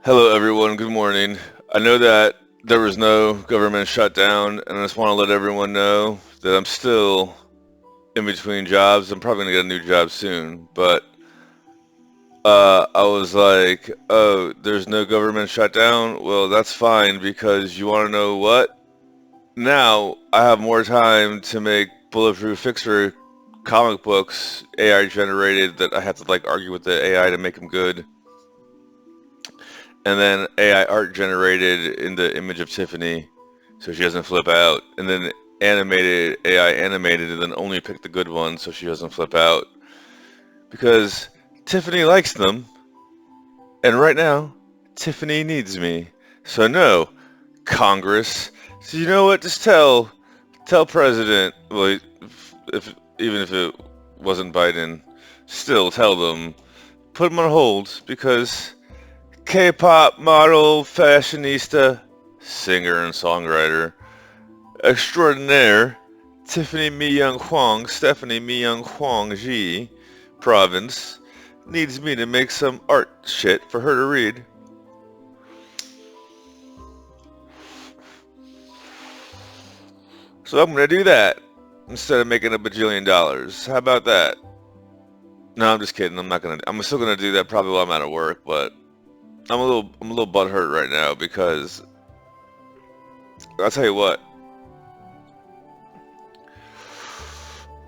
Hello, everyone. Good morning. I know that there was no government shutdown, and I just want to let everyone know that I'm still in between jobs. I'm probably going to get a new job soon, but I was like, oh, there's no government shutdown? Well, that's fine because you want to know what? Now I have more time to make Bulletproof Fixer comic books AI generated that I have to like argue with the AI to make them good. And then AI art generated in the image of Tiffany, so she doesn't flip out, and then animated AI animated, and then only pick the good ones so she doesn't flip out because Tiffany likes them, and right now Tiffany needs me. So no, Congress. So you know what? Just tell President. Well, if even if it wasn't Biden, still tell them put them on hold because K-pop model, fashionista, singer and songwriter extraordinaire Tiffany Mi Young Huang, Stephanie Mi Young Huang Ji province needs me to make some art shit for her to read. So I'm gonna do that instead of making a bajillion dollars. How about that? No, I'm just kidding. I'm not gonna. I'm still gonna do that probably while I'm out of work, but I'm a little butthurt right now because I'll tell you what.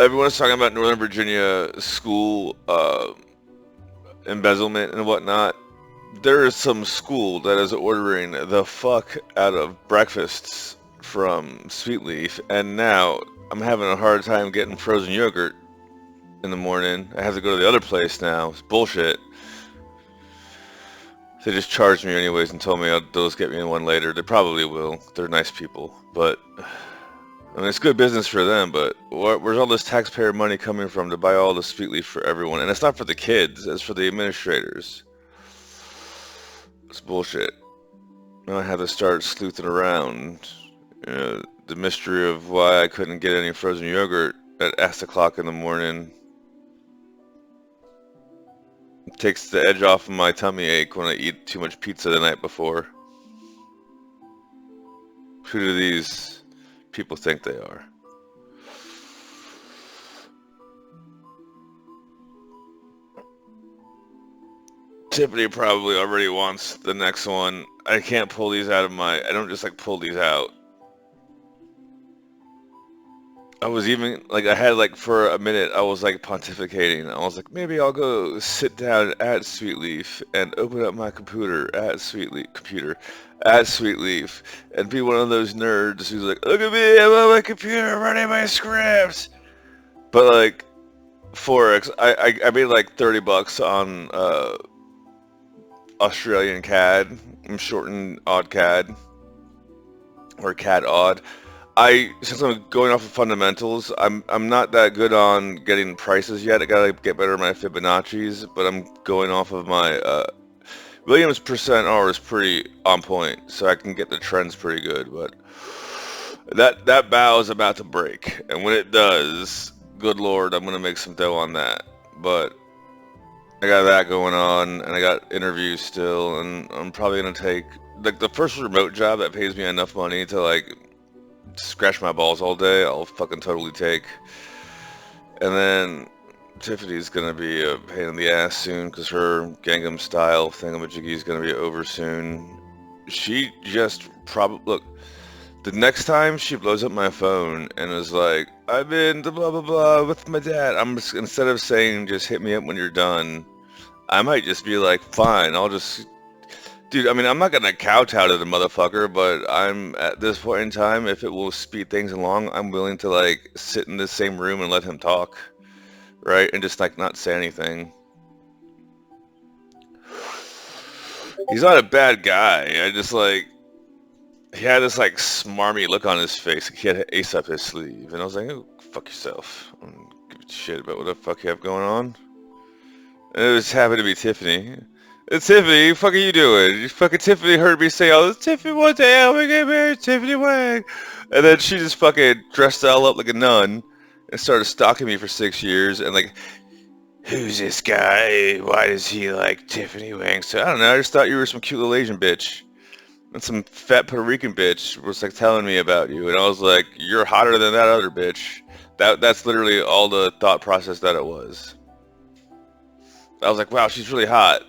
Everyone's talking about Northern Virginia school embezzlement and whatnot. There is some school that is ordering the fuck out of breakfasts from Sweet Leaf, and now I'm having a hard time getting frozen yogurt in the morning. I have to go to the other place now. It's bullshit. They just charged me anyways and told me they'll just get me in one later. They probably will. They're nice people, but I mean, it's good business for them, but where's all this taxpayer money coming from to buy all the Sweet Leaf for everyone? And it's not for the kids, it's for the administrators. It's bullshit. Now I have to start sleuthing around. The mystery of why I couldn't get any frozen yogurt at 8 o'clock in the morning takes the edge off of my tummy ache when I eat too much pizza the night before. Who do these people think they are? Tiffany probably already wants the next one. I can't pull these out of my. I don't just like pull these out. I was even like I had like for a minute I was like pontificating. I was like maybe I'll go sit down at Sweetleaf and open up my computer at Sweetleaf and be one of those nerds who's like look at me I'm on my computer running my scripts. But like Forex, I made like $30 on Australian CAD. I'm shortened odd CAD or CAD odd. Since I'm going off of fundamentals, I'm not that good on getting prices yet. I gotta get better at my Fibonacci's, but I'm going off of my Williams percent R is pretty on point, so I can get the trends pretty good. But that bow is about to break, and when it does, good lord, I'm gonna make some dough on that. But I got that going on, and I got interviews still, and I'm probably gonna take like the first remote job that pays me enough money to like scratch my balls all day, I'll fucking totally take. And then Tiffany's gonna be a pain in the ass soon because her Gangnam Style thingamajiggy is gonna be over soon. She just probably look. The next time she blows up my phone and is like, "I've been to blah blah blah with my dad," I'm just instead of saying just hit me up when you're done, I might just be like, "Fine, I'll just dude, I mean, I'm not gonna kowtow to the motherfucker, but I'm at this point in time, if it will speed things along, I'm willing to like sit in the same room and let him talk, right? And just like not say anything. He's not a bad guy. I just like he had this like smarmy look on his face. Like, he had Ace up his sleeve, and I was like, oh, fuck yourself. I don't give a shit about what the fuck you have going on. And it just happened to be Tiffany. It's Tiffany, what the fuck are you doing? You fucking Tiffany heard me say all this, Tiffany one day I'm gonna get married, Tiffany Wang. And then she just fucking dressed all up like a nun and started stalking me for 6 years and like Who's this guy? Why does he like Tiffany Wang? So I don't know. I just thought you were some cute little Asian bitch. And some fat Puerto Rican bitch was like telling me about you, and I was like, "You're hotter than that other bitch." That's literally all the thought process that it was. I was like, "Wow, she's really hot.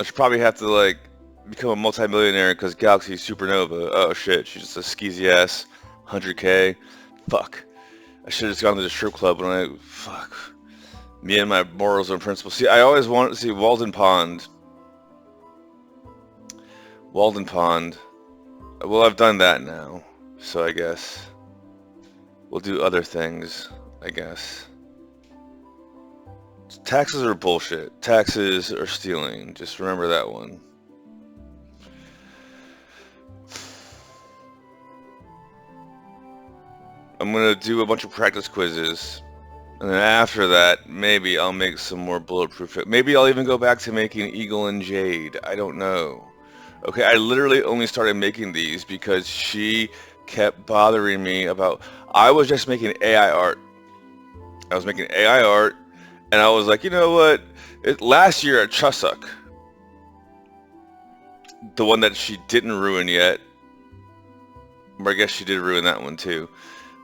I should probably have to like become a multimillionaire because Galaxy Supernova. Oh shit, she's just a skeezy ass, 100K. Fuck. I should have just gone to the strip club when I fuck me and my morals and principles. See, I always wanted to see Walden Pond. Walden Pond. Well, I've done that now, so I guess we'll do other things. I guess taxes are bullshit. Taxes are stealing. Just remember that one. I'm gonna do a bunch of practice quizzes, and then after that, maybe I'll make some more bulletproof. Maybe I'll even go back to making Eagle and Jade. I don't know. Okay, I literally only started making these because she kept bothering me about. I was just making AI art. I was making AI art, and I was like, you know what? Last year at Chuseok, the one that she didn't ruin yet, or I guess she did ruin that one too.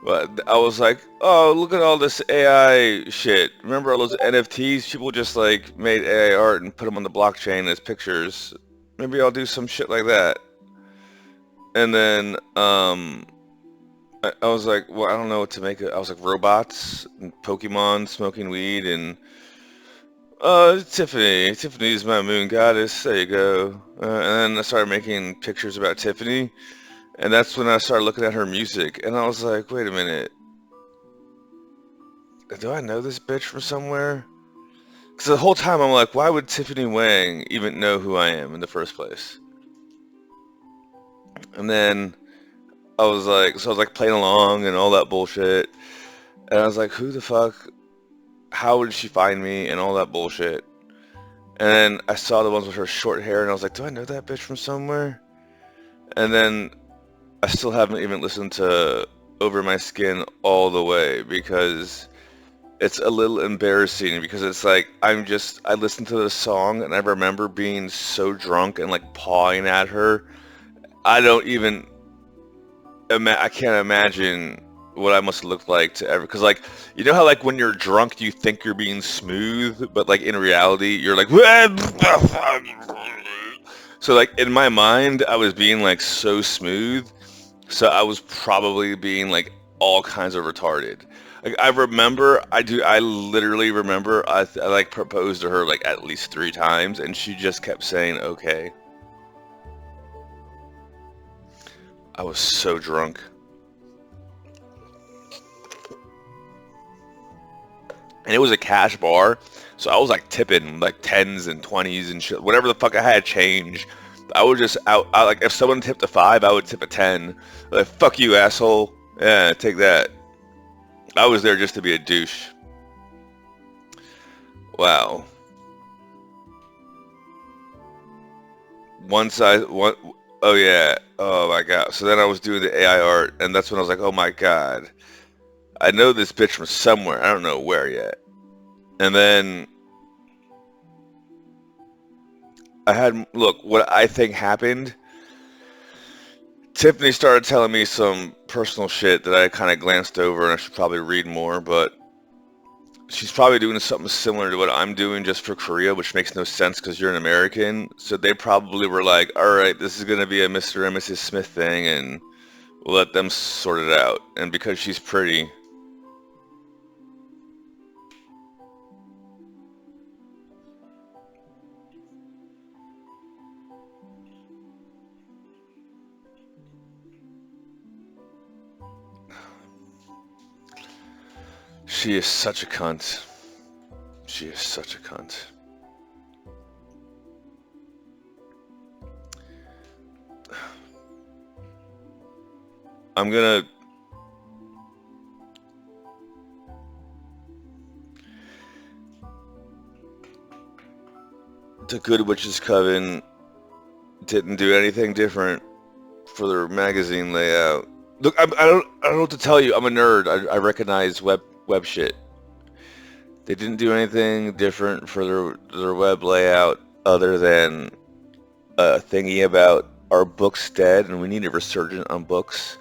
But I was like, oh, look at all this AI shit. Remember all those NFTs? People just like made AI art and put them on the blockchain as pictures. Maybe I'll do some shit like that. And then I was like, well, I don't know what to make it. I was like, robots and Pokemon smoking weed and Tiffany. Tiffany's my moon goddess. There you go. And then I started making pictures about Tiffany. And that's when I started looking at her music. And I was like, wait a minute. Do I know this bitch from somewhere? Because the whole time I'm like, why would Tiffany Wang even know who I am in the first place? And then I was like playing along and all that bullshit. And I was like, who the fuck? How would she find me and all that bullshit? And then I saw the ones with her short hair and I was like, do I know that bitch from somewhere? And then I still haven't even listened to Over My Skin all the way because it's a little embarrassing because it's like I listened to the song and I remember being so drunk and like pawing at her. I don't even I can't imagine what I must look like to ever, because like you know how like when you're drunk you think you're being smooth, but like in reality you're like so like in my mind I was being like so smooth, so I was probably being like all kinds of retarded. Like I literally remember I like proposed to her like at least 3 times and she just kept saying okay. I was so drunk. And it was a cash bar, so I was like tipping like 10s and 20s and shit, whatever the fuck I had change. I would just like if someone tipped a 5, I would tip a 10. Like fuck you, asshole. Yeah, take that. I was there just to be a douche. Wow. One. Oh yeah. Oh my god. So then I was doing the AI art, and that's when I was like, oh my god, I know this bitch from somewhere. I don't know where yet. And then I had look what I think happened. Tiffany started telling me some personal shit that I kind of glanced over, and I should probably read more. But she's probably doing something similar to what I'm doing just for Korea, which makes no sense because you're an American. So they probably were like, all right, this is going to be a Mr. and Mrs. Smith thing, and we'll let them sort it out. And because she's pretty, she is such a cunt. She is such a cunt. I'm gonna. The Good Witch's Coven didn't do anything different for their magazine layout. Look, I don't know what to tell you. I'm a nerd. I recognize web shit. They didn't do anything different for their web layout other than a thingy about our books dead and we need a resurgent on books.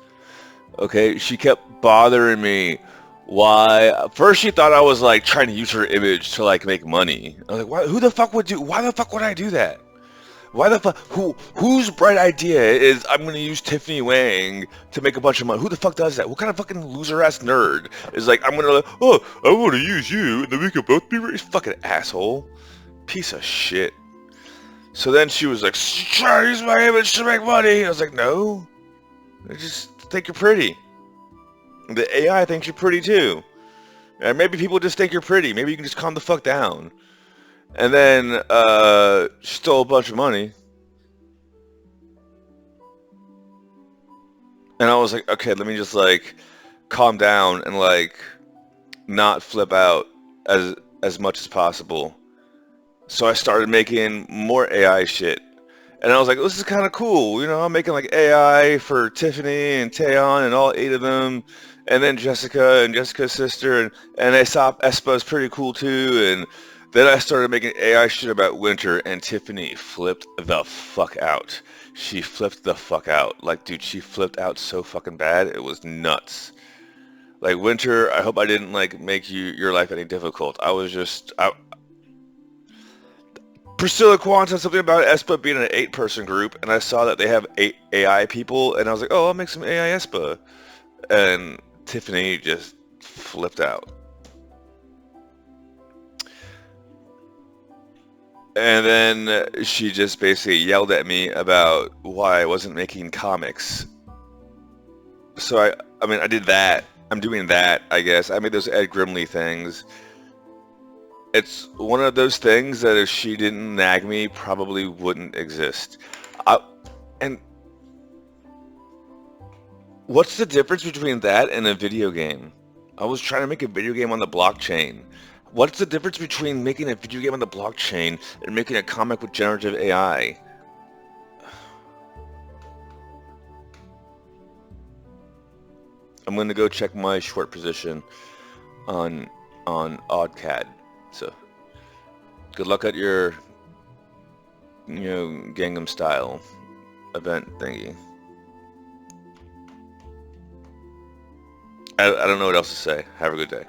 Okay, she kept bothering me. Why? First she thought I was like trying to use her image to like make money. I was like, why, who the fuck would do? Why the fuck would I do that? Why the fuck? Whose bright idea is I'm gonna use Tiffany Wang to make a bunch of money? Who the fuck does that? What kind of fucking loser ass nerd is like I'm gonna oh I want to use you and then we can both be rich? Fucking asshole, piece of shit. So then she was like, try to use my image to make money. I was like, no, I just think you're pretty. The AI thinks you're pretty too. And maybe people just think you're pretty. Maybe you can just calm the fuck down. And then she stole a bunch of money. And I was like, okay, let me just like calm down and like not flip out as much as possible. So I started making more AI shit. And I was like, this is kind of cool. You know, I'm making like AI for Tiffany and Taeyeon and all 8 of them. And then Jessica and Jessica's sister. And Aesop Espa is pretty cool too. And then I started making AI shit about Winter. And Tiffany flipped the fuck out. She flipped the fuck out. Like, dude, she flipped out so fucking bad. It was nuts. Like, Winter, I hope I didn't like make your life any difficult. I was just... Priscilla Kwan said something about Espa being an 8-person group, and I saw that they have 8 AI people, and I was like, oh, I'll make some AI Espa. And Tiffany just flipped out. And then she just basically yelled at me about why I wasn't making comics. So I mean, I did that. I'm doing that, I guess. I made those Ed Grimley things. It's one of those things that if she didn't nag me, probably wouldn't exist. And what's the difference between that and a video game? I was trying to make a video game on the blockchain. What's the difference between making a video game on the blockchain and making a comic with generative AI? I'm going to go check my short position on OddCAD. So, good luck at your, Gangnam Style event thingy. I don't know what else to say. Have a good day.